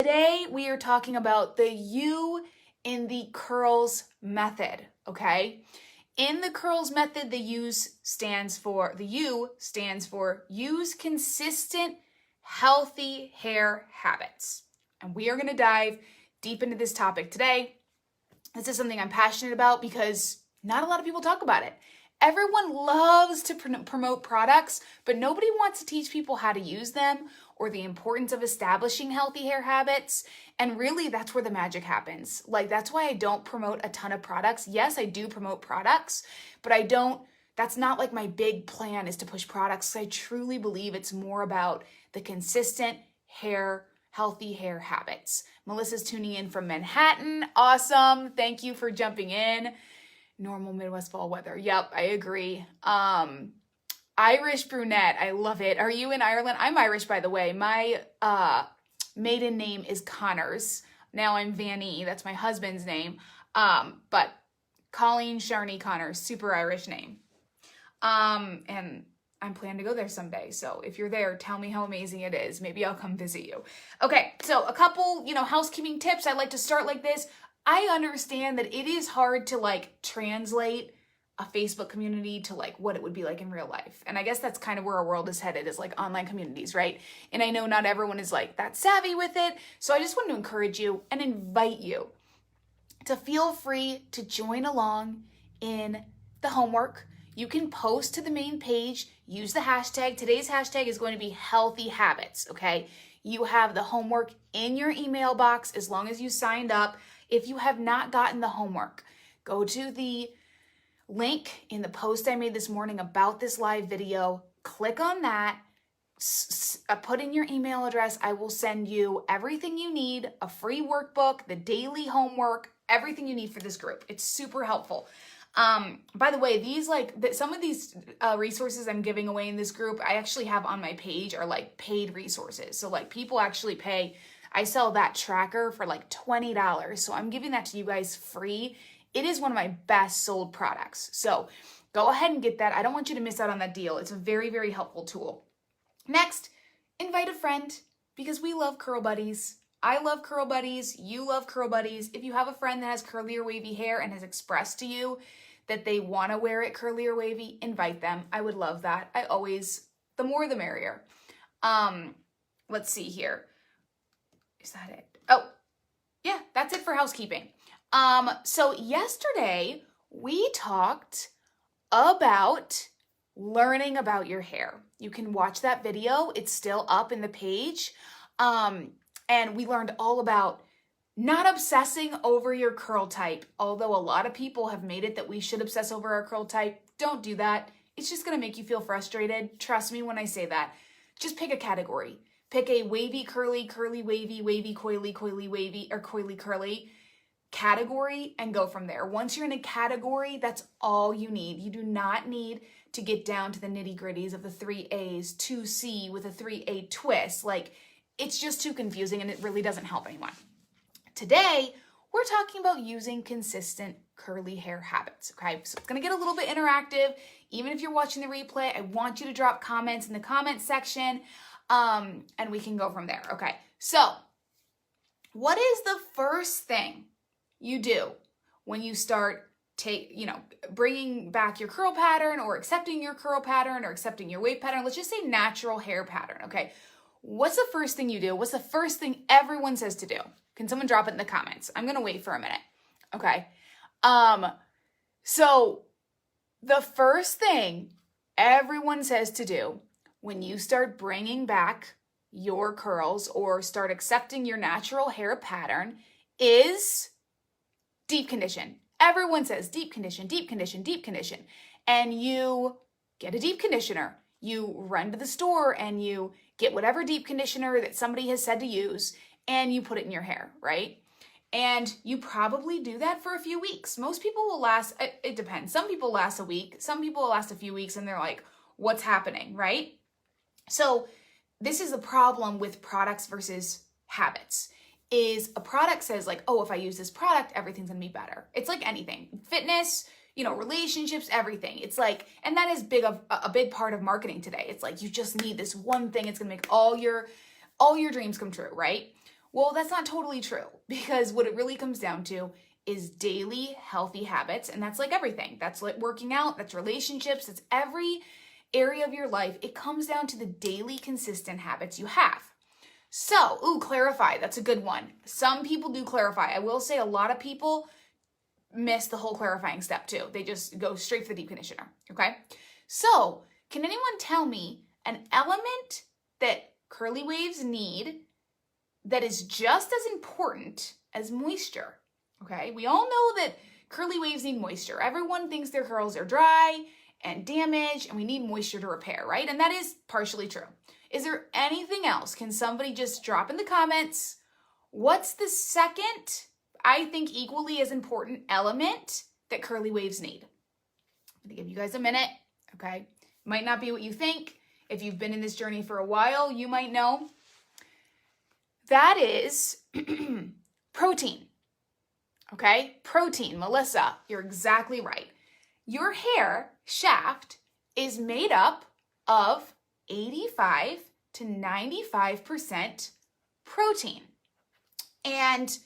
Today we are talking about the U in the curls method, okay? In the curls method, the U stands for use consistent, healthy hair habits. And we are going to dive deep into this topic today. This is something I'm passionate about because not a lot of people talk about it. Everyone loves to promote products, but nobody wants to teach people how to use them or the importance of establishing healthy hair habits. And really, that's where the magic happens. That's why I don't promote a ton of products. Yes, I do promote products, but that's not my big plan is to push products. I truly believe it's more about the consistent healthy hair habits. Melissa's tuning in from Manhattan. Awesome. Thank you for jumping in. Normal Midwest fall weather. Yep, I agree. Irish brunette. I love it. Are you in Ireland? I'm Irish, by the way. My maiden name is Connors. Now I'm Vanny. That's my husband's name. But Colleen Sharney Connors, super Irish name. And I'm planning to go there someday. So if you're there, tell me how amazing it is. Maybe I'll come visit you. Okay, so a couple, housekeeping tips. I like to start like this. I understand that it is hard to translate a Facebook community to what it would be like in real life. And I guess that's kind of where our world is headed, is online communities, right? And I know not everyone is that savvy with it. So I just want to encourage you and invite you to feel free to join along in the homework. You can post to the main page, use the hashtag. Today's hashtag is going to be healthy habits, okay? You have the homework in your email box as long as you signed up. If you have not gotten the homework, go to the link in the post I made this morning about this live video. Click on that, put in your email address. I will send you everything you need, a free workbook, the daily homework, everything you need for this group. It's super helpful. By the way, these some of these resources I'm giving away in this group, I actually have on my page are paid resources. So people actually pay. I sell that tracker for $20. So I'm giving that to you guys free. It is one of my best sold products. So go ahead and get that. I don't want you to miss out on that deal. It's a very, very helpful tool. Next, invite a friend because we love curl buddies. I love curl buddies. You love curl buddies. If you have a friend that has curly or wavy hair and has expressed to you that they want to wear it curly or wavy, invite them. I would love that. The more the merrier. Let's see here. Is that it? Oh, yeah, that's it for housekeeping. So yesterday we talked about learning about your hair. You can watch that video. It's still up in the page. And we learned all about not obsessing over your curl type. Although a lot of people have made it that we should obsess over our curl type. Don't do that. It's just going to make you feel frustrated. Trust me when I say that. Just pick a category. Pick a wavy, curly, curly, wavy, wavy, coily, coily, wavy, or coily, curly category and go from there. Once you're in a category, that's all you need. You do not need to get down to the nitty gritties of the 3A's, 2C with a 3A twist. It's just too confusing and it really doesn't help anyone. Today, we're talking about using consistent curly hair habits, okay? So it's gonna get a little bit interactive. Even if you're watching the replay, I want you to drop comments in the comment section. And we can go from there. Okay, so what is the first thing you do when you start bringing back your curl pattern or accepting your curl pattern or accepting your wave pattern? Let's just say natural hair pattern, okay? What's the first thing you do? What's the first thing everyone says to do? Can someone drop it in the comments? I'm gonna wait for a minute, okay? So the first thing everyone says to do when you start bringing back your curls or start accepting your natural hair pattern is deep condition. Everyone says deep condition, deep condition, deep condition. And you get a deep conditioner. You run to the store and you get whatever deep conditioner that somebody has said to use and you put it in your hair, right? And you probably do that for a few weeks. Most people will last, it depends. Some people last a week. Some people will last a few weeks and they're like, what's happening, right? So this is the problem with products versus habits. Is a product says oh, if I use this product, everything's gonna be better. It's like anything, fitness, relationships, everything. It's and that is a big part of marketing today. It's you just need this one thing. It's gonna make all your dreams come true, right? Well, that's not totally true, because what it really comes down to is daily healthy habits. And that's like everything. That's like working out, that's relationships, that's every area of your life. It comes down to the daily consistent habits you have. So, clarify. That's a good one. Some people do clarify. I will say a lot of people miss the whole clarifying step too. They just go straight for the deep conditioner. Okay. So, can anyone tell me an element that curly waves need that is just as important as moisture? Okay. We all know that curly waves need moisture. Everyone thinks their curls are dry and damaged, and we need moisture to repair, right? And that is partially true. Is there anything else? Can somebody just drop in the comments? What's the second, I think equally as important element that curly waves need? I'm gonna give you guys a minute, okay? Might not be what you think. If you've been in this journey for a while, you might know. That is protein, okay? Protein, Melissa, you're exactly right. Your hair shaft is made up of 85 to 95% protein. And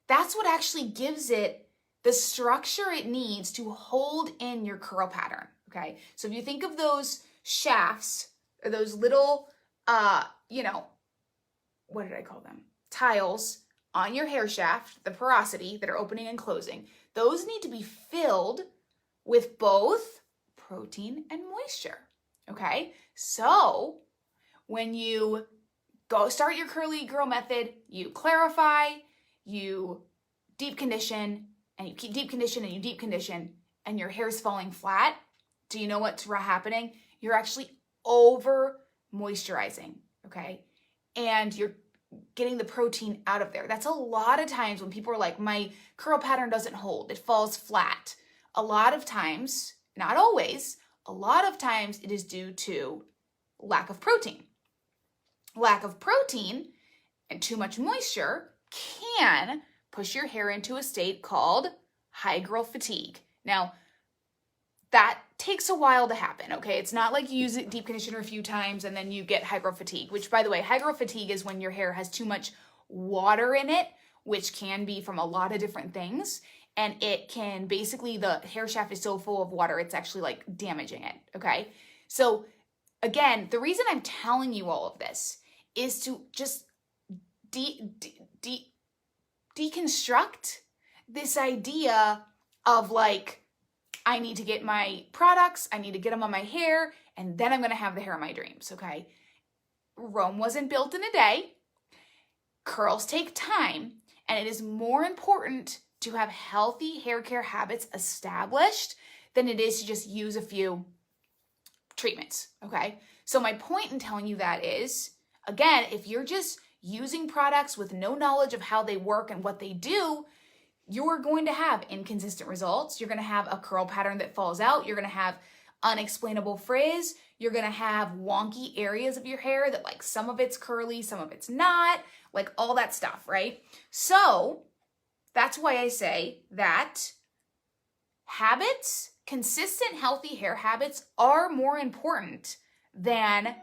that's what actually gives it the structure it needs to hold in your curl pattern, okay? So if you think of those shafts, or those little, what did I call them? Tiles on your hair shaft, the porosity that are opening and closing, those need to be filled with both protein and moisture, okay? So when you go start your curly girl method, you clarify, you deep condition, and you keep deep condition, and you deep condition, and your hair's falling flat. Do you know what's happening? You're actually over moisturizing, okay? And you're getting the protein out of there. That's a lot of times when people are like, my curl pattern doesn't hold, it falls flat. A lot of times, not always, a lot of times it is due to lack of protein. Lack of protein and too much moisture can push your hair into a state called high growth fatigue. Now, that takes a while to happen, okay? It's not like you use it deep conditioner a few times and then you get high growth fatigue, which, by the way, high growth fatigue is when your hair has too much water in it, which can be from a lot of different things. And it can basically, the hair shaft is so full of water, it's actually like damaging it, okay? So again, the reason I'm telling you all of this is to just deconstruct this idea of like, I need to get my products, I need to get them on my hair, and then I'm gonna have the hair of my dreams, okay? Rome wasn't built in a day. Curls take time, and it is more important to have healthy hair care habits established than it is to just use a few treatments, okay? So my point in telling you that is, again, if you're just using products with no knowledge of how they work and what they do, you're going to have inconsistent results. You're going to have a curl pattern that falls out. You're going to have unexplainable frizz. You're going to have wonky areas of your hair that like some of it's curly, some of it's not, like all that stuff, right? So that's why I say that habits, consistent healthy hair habits, are more important than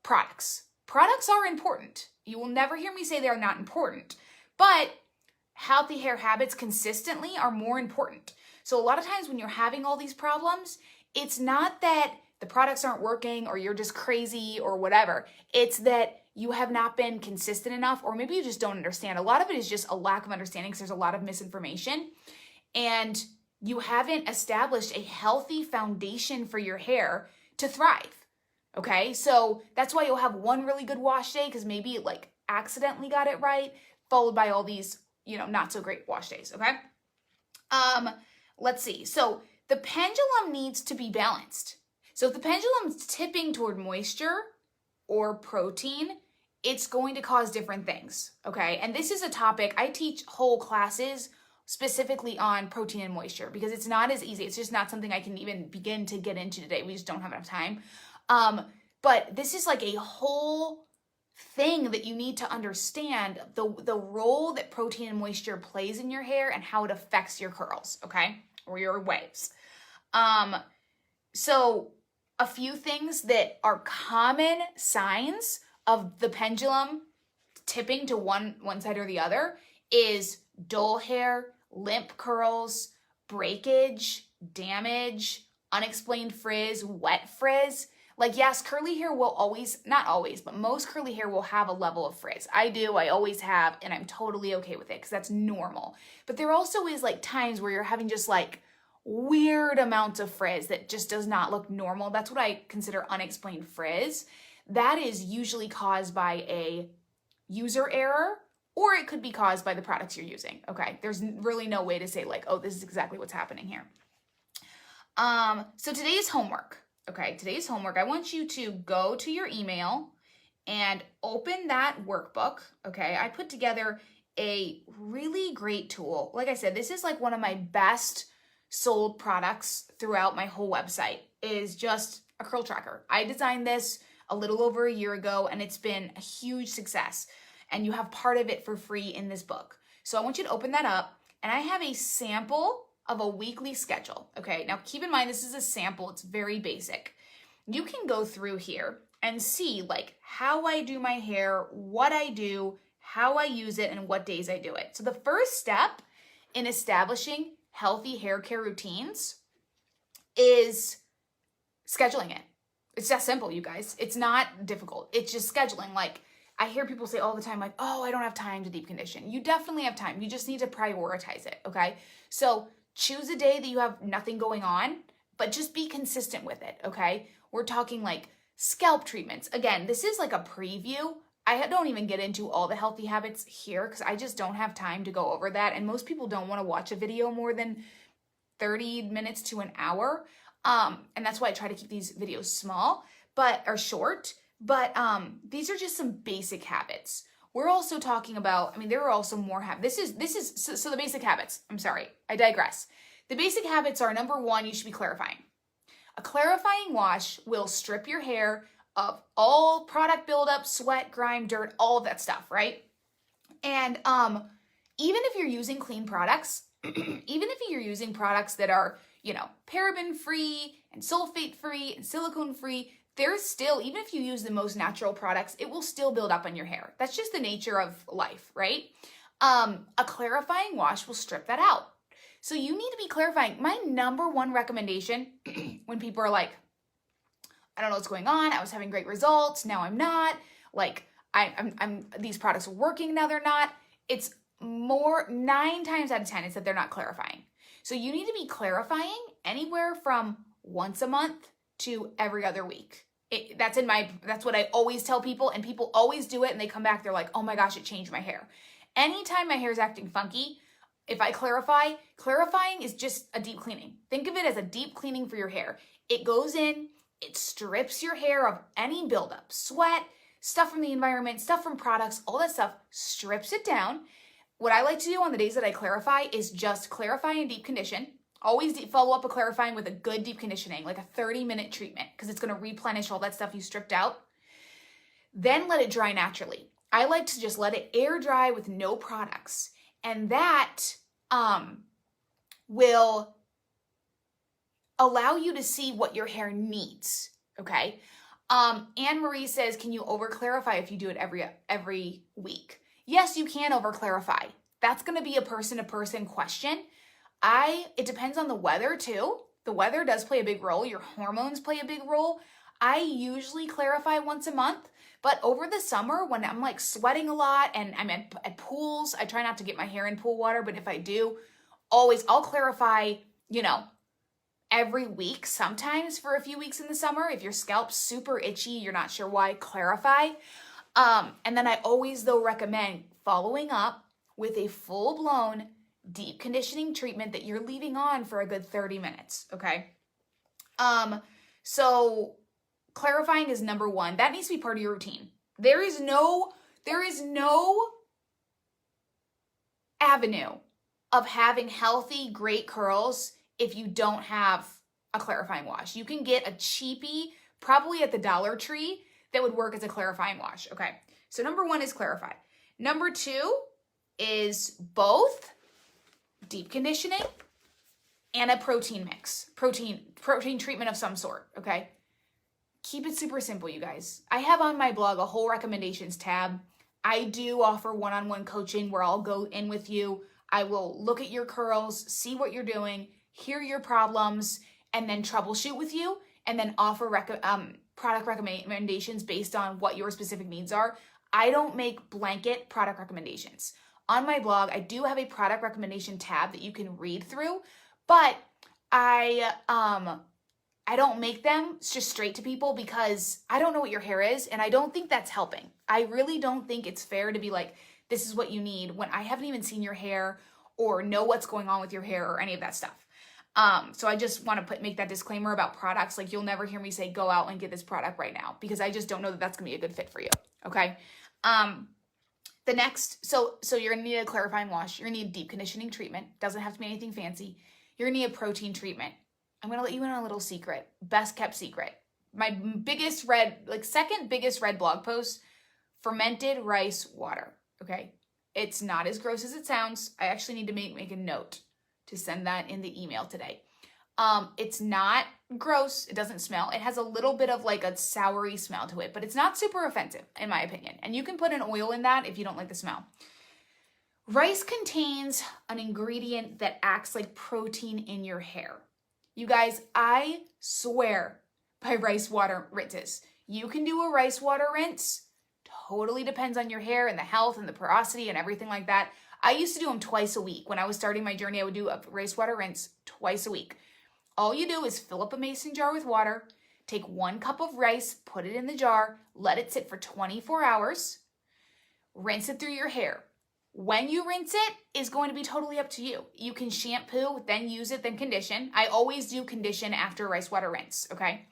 products. Products are important. You will never hear me say they are not important, but healthy hair habits consistently are more important. So a lot of times when you're having all these problems, it's not that the products aren't working or you're just crazy or whatever. It's that you have not been consistent enough, or maybe you just don't understand. A lot of it is just a lack of understanding because there's a lot of misinformation, and you haven't established a healthy foundation for your hair to thrive. Okay, so that's why you'll have one really good wash day because maybe it like accidentally got it right, followed by all these, not so great wash days, okay? Let's see. So the pendulum needs to be balanced. So if the pendulum's tipping toward moisture or protein, it's going to cause different things, okay? And this is a topic, I teach whole classes specifically on protein and moisture because it's not as easy. It's just not something I can even begin to get into today. We just don't have enough time. But this is like a whole thing that you need to understand the role that protein and moisture plays in your hair and how it affects your curls, okay? Or your waves. So a few things that are common signs of the pendulum tipping to one side or the other is dull hair, limp curls, breakage, damage, unexplained frizz, wet frizz. Like, yes, curly hair will always, not always, but most curly hair will have a level of frizz. I do, I always have, and I'm totally okay with it because that's normal. But there also is like times where you're having just like weird amounts of frizz that just does not look normal. That's what I consider unexplained frizz. That is usually caused by a user error, or it could be caused by the products you're using, okay? There's really no way to say like, oh, this is exactly what's happening here. So today's homework, okay? Today's homework, I want you to go to your email and open that workbook, okay? I put together a really great tool. Like I said, this is like one of my best sold products throughout my whole website, is just a curl tracker. I designed this a little over a year ago, and it's been a huge success. And you have part of it for free in this book. So I want you to open that up, and I have a sample of a weekly schedule, okay? Now keep in mind, this is a sample, it's very basic. You can go through here and see like how I do my hair, what I do, how I use it, and what days I do it. So the first step in establishing healthy hair care routines is scheduling it. It's that simple, you guys. It's not difficult. It's just scheduling. Like, I hear people say all the time, like, oh, I don't have time to deep condition. You definitely have time. You just need to prioritize it, okay? So choose a day that you have nothing going on, but just be consistent with it, okay? We're talking like scalp treatments. Again, this is like a preview. I don't even get into all the healthy habits here because I just don't have time to go over that. And most people don't want to watch a video more than 30 minutes to an hour. And that's why I try to keep these videos small, or short. But these are just some basic habits. We're also talking about, I mean, there are also more habits. So the basic habits, I'm sorry, I digress. The basic habits are, number one, you should be clarifying. A clarifying wash will strip your hair of all product buildup, sweat, grime, dirt, all of that stuff, right? And even if you're using clean products, even if you're using products that are, you know, paraben free and sulfate free and silicone free, there's still, even if you use the most natural products, it will still build up on your hair. That's just the nature of life, right? A clarifying wash will strip that out. So you need to be clarifying. My number one recommendation when people are like, I don't know what's going on, I was having great results, now I'm not, like I'm these products are working, now they're not. It's more, 9 times out of 10, it's that they're not clarifying. So you need to be clarifying anywhere from once a month to every other week. That's what I always tell people, and people always do it, and they come back, they're like, oh my gosh, it changed my hair. Anytime my hair is acting funky, if I clarifying is just a deep cleaning. Think of it as a deep cleaning for your hair. It goes in, it strips your hair of any buildup, sweat, stuff from the environment, stuff from products, all that stuff, strips it down. What I like to do on the days that I clarify is just clarify and deep condition. Always follow up a clarifying with a good deep conditioning, like a 30-minute treatment, because it's going to replenish all that stuff you stripped out. Then let it dry naturally. I like to just let it air dry with no products. And that will allow you to see what your hair needs, okay? Anne Marie says, can you over clarify if you do it every week? Yes, you can over clarify. That's going to be a person-to-person question. It depends on the weather too. The weather does play a big role. Your hormones play a big role. I usually clarify once a month, but over the summer when I'm like sweating a lot and I'm at pools, I try not to get my hair in pool water, but if I do, I'll clarify, you know, every week, sometimes for a few weeks in the summer. If your scalp's super itchy, you're not sure why, clarify. And then I always though recommend following up with a full-blown deep conditioning treatment that you're leaving on for a good 30 minutes, okay? So clarifying is number one. That needs to be part of your routine. There is no avenue of having healthy, great curls if you don't have a clarifying wash. You can get a cheapie, probably at the Dollar Tree, that would work as a clarifying wash, okay? So number one is clarify. Number two is both deep conditioning and a protein mix, protein treatment of some sort, okay? Keep it super simple, you guys. I have on my blog a whole recommendations tab. I do offer one-on-one coaching where I'll go in with you. I will look at your curls, see what you're doing, hear your problems, and then troubleshoot with you, and then offer product recommendations based on what your specific needs are. I don't make blanket product recommendations. On my blog, I do have a product recommendation tab that you can read through, but I don't make them just straight to people because I don't know what your hair is, and I don't think that's helping. I really don't think it's fair to be like, this is what you need, when I haven't even seen your hair or know what's going on with your hair or any of that stuff. So I just want to make that disclaimer about products. Like, you'll never hear me say, go out and get this product right now, because I just don't know that that's going to be a good fit for you. Okay. The next, so you're going to need a clarifying wash. You're going to need a deep conditioning treatment. Doesn't have to be anything fancy. You're going to need a protein treatment. I'm going to let you in on a little secret, best kept secret. My second biggest red blog post, fermented rice water. Okay. It's not as gross as it sounds. I actually need to make a note to send that in the email today. It's not gross. It doesn't smell. It has a little bit of like a soury smell to it, but it's not super offensive in my opinion. And you can put an oil in that if you don't like the smell. Rice contains an ingredient that acts like protein in your hair. You guys, I swear by rice water rinses. You can do a rice water rinse. Totally depends on your hair and the health and the porosity and everything like that. I used to do them twice a week. When I was starting my journey, I would do a rice water rinse twice a week. All you do is fill up a mason jar with water, take 1 cup of rice, put it in the jar, let it sit for 24 hours, rinse it through your hair. When you rinse it is going to be totally up to you. You can shampoo, then use it, then condition. I always do condition after a rice water rinse, okay?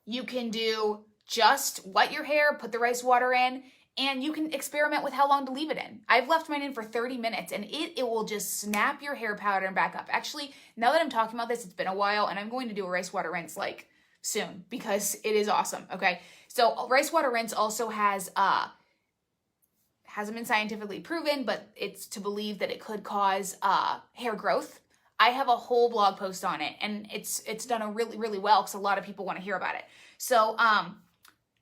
You can do just wet your hair, put the rice water in, and you can experiment with how long to leave it in. I've left mine in for 30 minutes, and it will just snap your hair pattern back up. Actually, now that I'm talking about this, it's been a while, and I'm going to do a rice water rinse like soon because it is awesome, okay? So rice water rinse also hasn't been scientifically proven, but it's to believe that it could cause hair growth. I have a whole blog post on it, and it's done a really, really well because a lot of people want to hear about it. So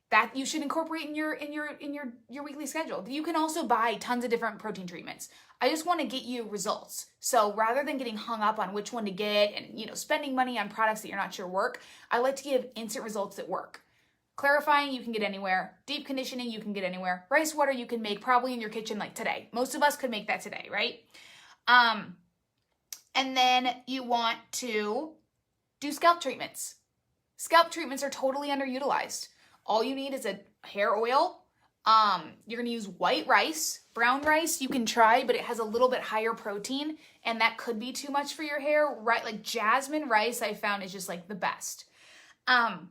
that you should incorporate in your weekly schedule. You can also buy tons of different protein treatments. I just want to get you results. So rather than getting hung up on which one to get and spending money on products that you're not sure work, I like to give instant results that work. Clarifying, you can get anywhere. Deep conditioning, you can get anywhere. Rice water, you can make probably in your kitchen like today. Most of us could make that today, right? And then you want to do scalp treatments. Scalp treatments are totally underutilized. All you need is a hair oil. You're gonna use white rice. Brown rice you can try, but it has a little bit higher protein, and that could be too much for your hair, right? Like jasmine rice I found is just like the best. And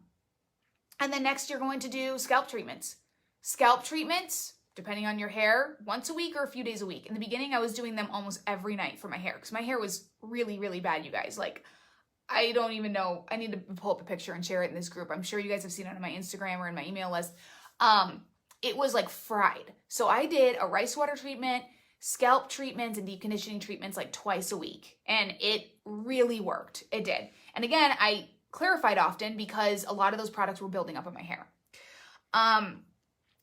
then next you're going to do scalp treatments. Scalp treatments, depending on your hair, once a week or a few days a week. In the beginning, I was doing them almost every night for my hair because my hair was really, really bad, you guys. Like, I don't even know. I need to pull up a picture and share it in this group. I'm sure you guys have seen it on my Instagram or in my email list. It was like fried. So I did a rice water treatment, scalp treatments, and deep conditioning treatments like twice a week. And it really worked. It did. And again, I clarified often because a lot of those products were building up on my hair.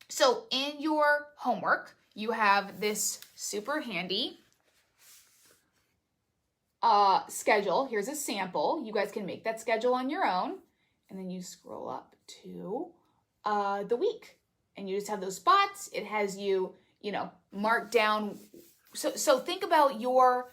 So in your homework, you have this super handy schedule. Here's a sample. You guys can make that schedule on your own. And then you scroll up to the week. And you just have those spots. It has you, marked down. So think about your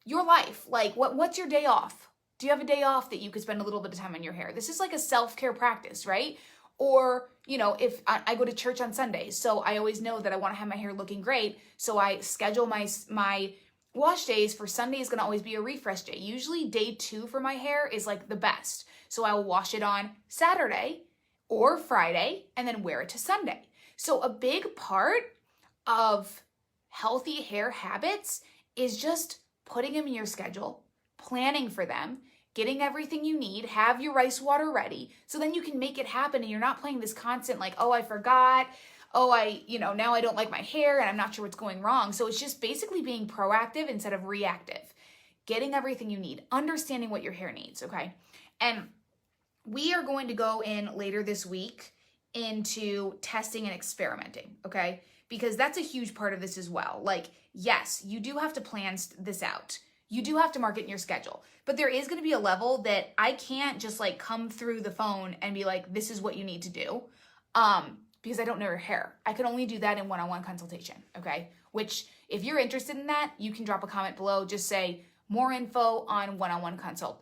life. Like, what's your day off? Do you have a day off that you could spend a little bit of time on your hair? This is like a self-care practice, right? Or, if I go to church on Sundays, so I always know that I want to have my hair looking great. So I schedule my wash days for Sunday is going to always be a refresh day. Usually day 2 for my hair is like the best. So I will wash it on Saturday or Friday and then wear it to Sunday. So a big part of healthy hair habits is just putting them in your schedule, planning for them, getting everything you need, have your rice water ready, so then you can make it happen and you're not playing this constant like, oh, I forgot, now I don't like my hair and I'm not sure what's going wrong. So it's just basically being proactive instead of reactive, getting everything you need, understanding what your hair needs, okay? And we are going to go in later this week into testing and experimenting, okay? Because that's a huge part of this as well. Like, yes, you do have to plan this out. You do have to mark it in your schedule, but there is going to be a level that I can't just like come through the phone and be like, this is what you need to do. Because I don't know your hair. I can only do that in one-on-one consultation, okay? Which if you're interested in that, you can drop a comment below. Just say more info on one-on-one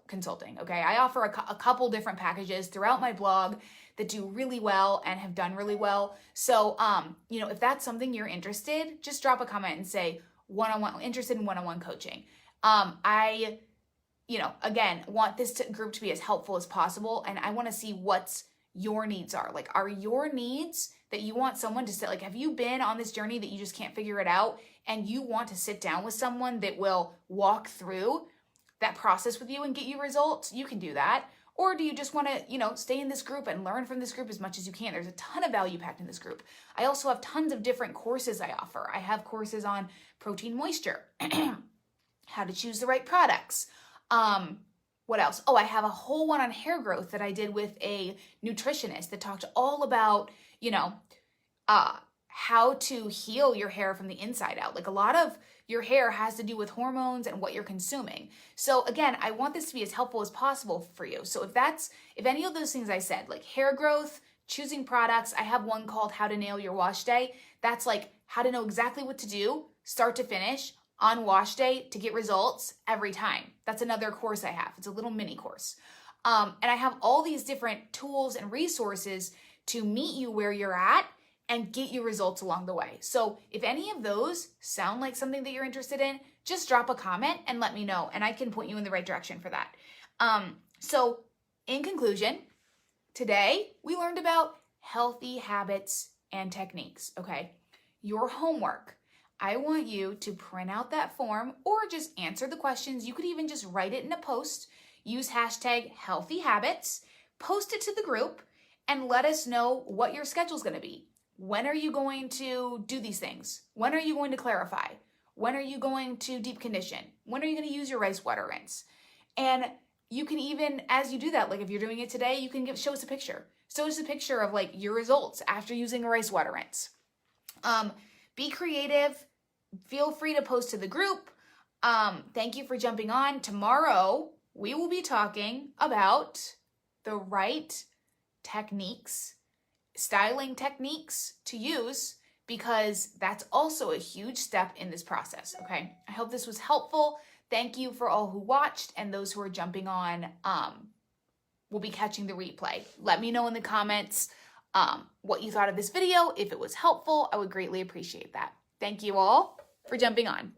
consulting, okay? I offer a couple different packages throughout my blog that do really well and have done really well. So, you know, if that's something you're interested, just drop a comment and say interested in one-on-one coaching. I, you know, again, want this group to be as helpful as possible. And I want to see what's your needs are. Like, are your needs that you want someone to sit, like, have you been on this journey that you just can't figure it out and you want to sit down with someone that will walk through that process with you and get you results? You can do that. Or do you just want to, you know, stay in this group and learn from this group as much as you can? There's a ton of value packed in this group. I also have tons of different courses I offer. I have courses on protein moisture, how to choose the right products. What else? Oh, I have a whole one on hair growth that I did with a nutritionist that talked all about, you know, how to heal your hair from the inside out. Like, a lot of your hair has to do with hormones and what you're consuming. So again, I want this to be as helpful as possible for you. So if any of those things I said, like hair growth, choosing products, I have one called How to Nail Your Wash Day. That's like how to know exactly what to do, start to finish, on wash day to get results every time. That's another course I have. It's a little mini course. And I have all these different tools and resources to meet you where you're at and get you results along the way. So if any of those sound like something that you're interested in, just drop a comment and let me know, and I can point you in the right direction for that. So in conclusion, today we learned about healthy habits and techniques, okay? Your homework. I want you to print out that form or just answer the questions. You could even just write it in a post. Use hashtag healthy habits, post it to the group, and let us know what your schedule is going to be. When are you going to do these things? When are you going to clarify? When are you going to deep condition? When are you going to use your rice water rinse? And you can even, as you do that, like if you're doing it today, you can show us a picture. Show us a picture of like your results after using a rice water rinse. Be creative. Feel free to post to the group. Thank you for jumping on. Tomorrow, we will be talking about the right techniques, styling techniques to use, because that's also a huge step in this process, okay? I hope this was helpful. Thank you for all who watched, and those who are jumping on will be catching the replay. Let me know in the comments what you thought of this video. If it was helpful, I would greatly appreciate that. Thank you all for jumping on.